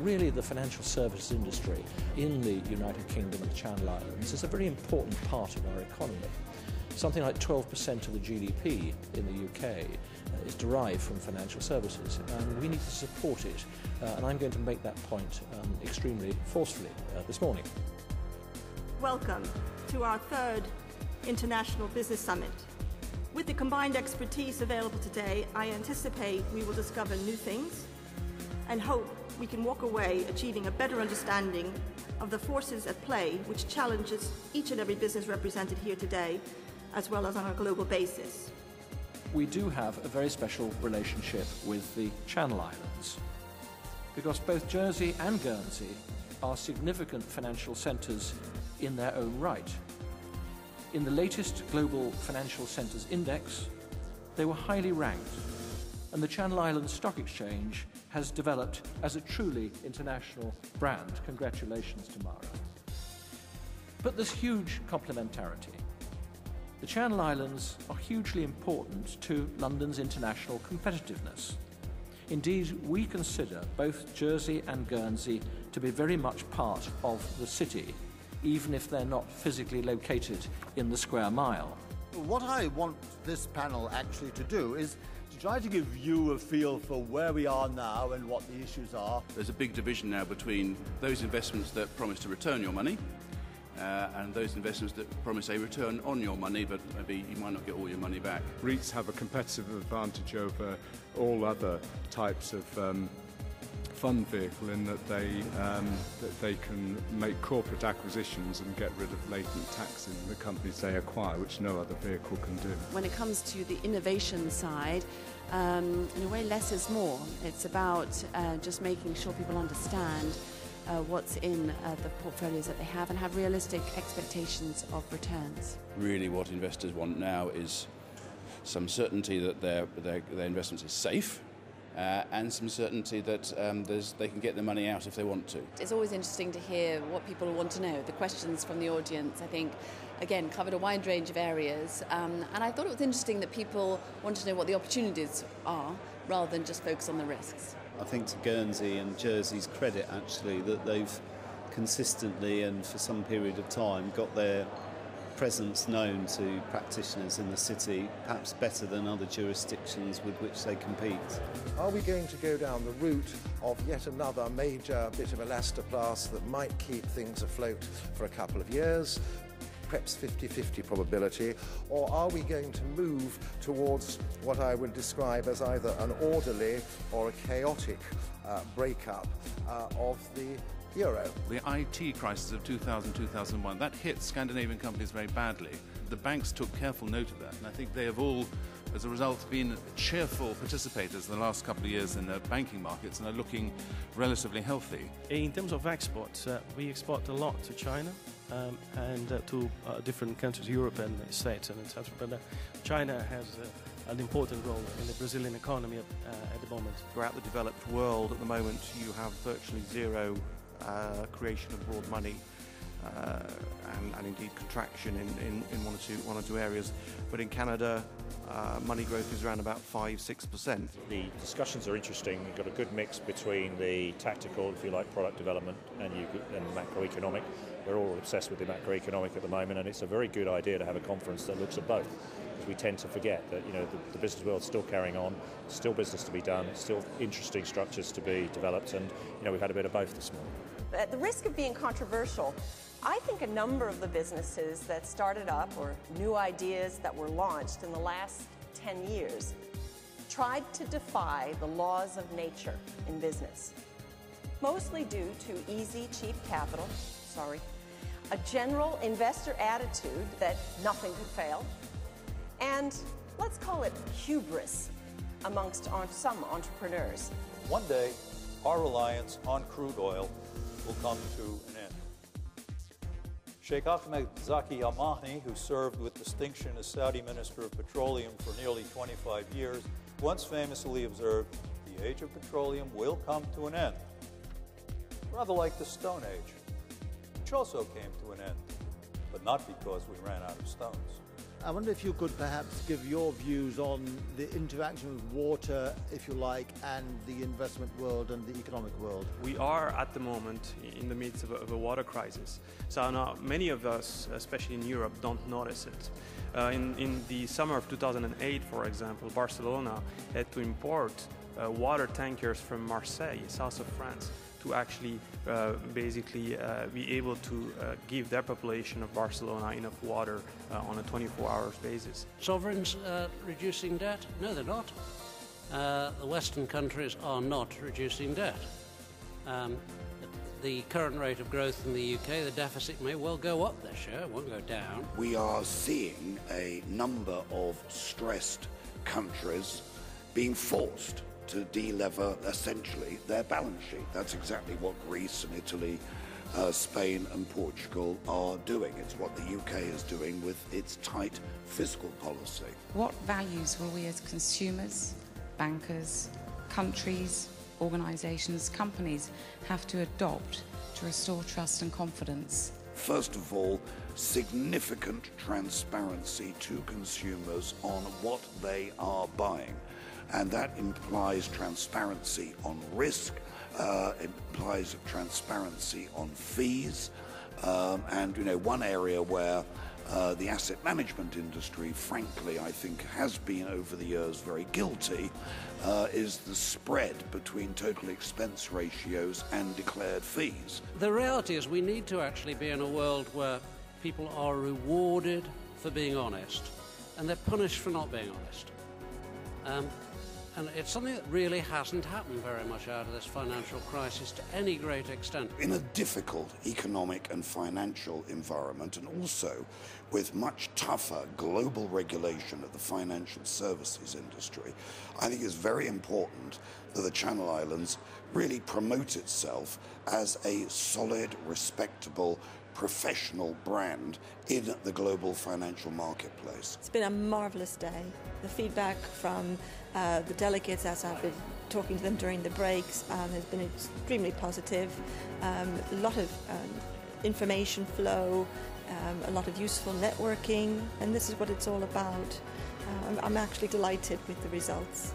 Really, the financial services industry in the United Kingdom and the Channel Islands is a very important part of our economy. Something like 12% of the GDP in the UK is derived from financial services, and we need to support it. And I'm going to make that point extremely forcefully this morning. Welcome to our third International Business Summit. With the combined expertise available today, I anticipate we will discover new things and hope we can walk away achieving a better understanding of the forces at play which challenges each and every business represented here today, as well as on a global basis. We do have a very special relationship with the Channel Islands because both Jersey and Guernsey are significant financial centres in their own right. In the latest Global Financial Centres Index, they were highly ranked, and the Channel Islands Stock Exchange has developed as a truly international brand. Congratulations, Tamara. But there's huge complementarity. The Channel Islands are hugely important to London's international competitiveness. Indeed, we consider both Jersey and Guernsey to be very much part of the city, even if they're not physically located in the square mile. What I want this panel actually to do is to try to give you a feel for where we are now and what the issues are. There's a big division now between those investments that promise to return your money and those investments that promise a return on your money, but maybe you might not get all your money back. REITs have a competitive advantage over all other types of fund vehicle in that they can make corporate acquisitions and get rid of latent tax in the companies they acquire, which no other vehicle can do. When it comes to the innovation side, in a way less is more. It's about just making sure people understand what's in the portfolios that they have and have realistic expectations of returns. Really what investors want now is some certainty that their investments is safe, and some certainty that they can get their money out if they want to. It's always interesting to hear what people want to know. The questions from the audience, I think, again, covered a wide range of areas. And I thought it was interesting that people want to know what the opportunities are rather than just focus on the risks. I think to Guernsey and Jersey's credit, actually, that they've consistently and for some period of time got their presence known to practitioners in the city, perhaps better than other jurisdictions with which they compete. Are we going to go down the route of yet another major bit of elastoplast that might keep things afloat for a couple of years? Perhaps 50-50 probability, or are we going to move towards what I would describe as either an orderly or a chaotic breakup of the euro? The IT crisis of 2000-2001, that hit Scandinavian companies very badly. The banks took careful note of that, and I think they have all, as a result, been cheerful participators in the last couple of years in the banking markets and are looking relatively healthy. In terms of exports, we export a lot to China and to different countries, Europe and the States and etc. But China has an important role in the Brazilian economy at the moment. Throughout the developed world at the moment, you have virtually zero creation of broad money and indeed contraction in one or two areas. But in Canada, money growth is around about 5-6%. The discussions are interesting. You've got a good mix between the tactical, if you like, product development and macroeconomic. We're all obsessed with the macroeconomic at the moment, and it's a very good idea to have a conference that looks at both. Because we tend to forget that the business world's still carrying on, still business to be done, still interesting structures to be developed, and we've had a bit of both this morning. At the risk of being controversial, I think a number of the businesses that started up or new ideas that were launched in the last 10 years tried to defy the laws of nature in business, mostly due to easy, cheap capital, a general investor attitude that nothing could fail, and let's call it hubris amongst some entrepreneurs. One day, our reliance on crude oil will come to an end. Sheikh Ahmed Zaki Al-Mahdi, who served with distinction as Saudi Minister of Petroleum for nearly 25 years, once famously observed, "The age of petroleum will come to an end." Rather like the Stone Age, which also came to an end, but not because we ran out of stones. I wonder if you could perhaps give your views on the interaction with water, if you like, and the investment world and the economic world. We are at the moment in the midst of a water crisis. So now many of us, especially in Europe, don't notice it. In the summer of 2008, for example, Barcelona had to import water tankers from Marseille, south of France, to actually be able to give their population of Barcelona enough water on a 24-hour basis. Sovereigns reducing debt? No, they're not. The Western countries are not reducing debt. The current rate of growth in the UK, the deficit may well go up this year, it won't go down. We are seeing a number of stressed countries being forced to de-lever essentially their balance sheet. That's exactly what Greece and Italy, Spain and Portugal are doing. It's what the UK is doing with its tight fiscal policy. What values will we as consumers, bankers, countries, organisations, companies have to adopt to restore trust and confidence? First of all, significant transparency to consumers on what they are buying. And that implies transparency on risk, implies transparency on fees, and one area where the asset management industry, frankly, I think has been over the years very guilty, is the spread between total expense ratios and declared fees. The reality is we need to actually be in a world where people are rewarded for being honest and they're punished for not being honest. And it's something that really hasn't happened very much out of this financial crisis to any great extent. In a difficult economic and financial environment, and also with much tougher global regulation of the financial services industry, I think it's very important that the Channel Islands really promote itself as a solid, respectable, professional brand in the global financial marketplace. It's been a marvellous day. The feedback from the delegates, as I've been talking to them during the breaks, has been extremely positive. A lot of information flow, a lot of useful networking, and this is what it's all about. I'm actually delighted with the results.